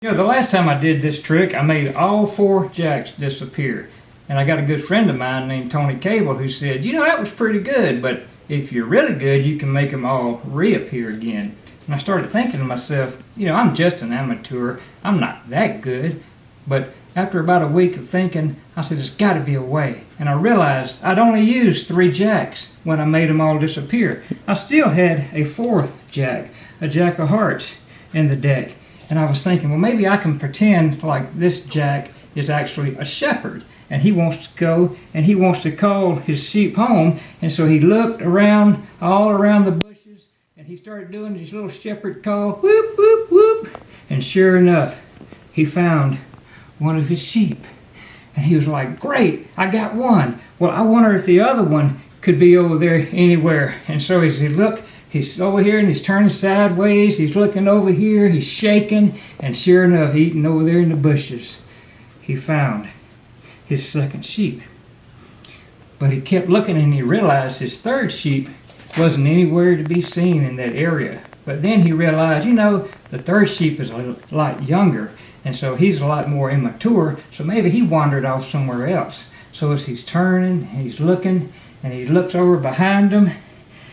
You know, the last time I did this trick, I made all 4 jacks disappear. And I got a good friend of mine named Tony Cable who said, you know, that was pretty good, but if you're really good, you can make them all reappear again. And I started thinking to myself, you know, I'm just an amateur. I'm not that good. But after about a week of thinking, I said, there's got to be a way. And I realized I'd only used 3 jacks when I made them all disappear. I still had a 4th jack, a jack of hearts, in the deck. And I was thinking, well, maybe I can pretend like this jack is actually a shepherd. And he wants to go and he wants to call his sheep home. And so he looked around, all around the bushes, and he started doing his little shepherd call, whoop, whoop, whoop. And sure enough, he found one of his sheep. And he was like, great, I got one. Well, I wonder if the other one could be over there anywhere. And so as he looked, he's over here and he's turning sideways, he's looking over here, he's shaking, and sure enough, eating over there in the bushes, he found his 2nd sheep. But he kept looking and he realized his 3rd sheep wasn't anywhere to be seen in that area. But then he realized, you know, the 3rd sheep is a lot younger, and so he's a lot more immature, so maybe he wandered off somewhere else. So as he's turning, he's looking, and he looks over behind him,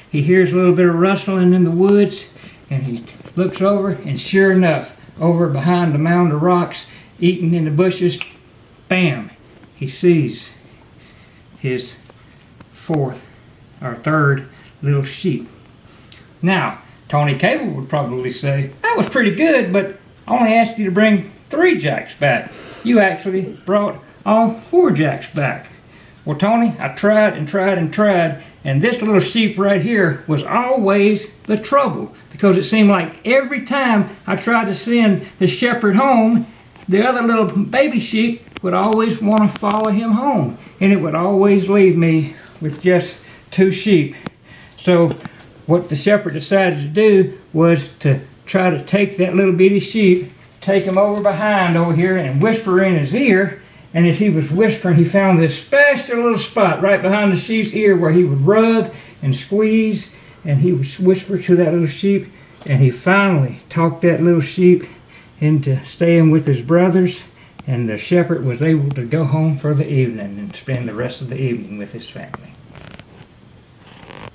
he hears a little bit of rustling in the woods, and he looks over, and sure enough, over behind the mound of rocks, eating in the bushes, bam, he sees his 3rd little sheep. Now, Tony Cable would probably say, that was pretty good, but I only asked you to bring 3 jacks back. You actually brought all 4 jacks back. Well, Tony, I tried and tried and tried, and this little sheep right here was always the trouble, because it seemed like every time I tried to send the shepherd home, the other little baby sheep would always want to follow him home, and it would always leave me with just 2 sheep. So what the shepherd decided to do was to try to take that little bitty sheep, take him over behind over here and whisper in his ear. And as he was whispering, he found this special little spot right behind the sheep's ear where he would rub and squeeze, and he would whisper to that little sheep, and he finally talked that little sheep into staying with his brothers, and the shepherd was able to go home for the evening and spend the rest of the evening with his family.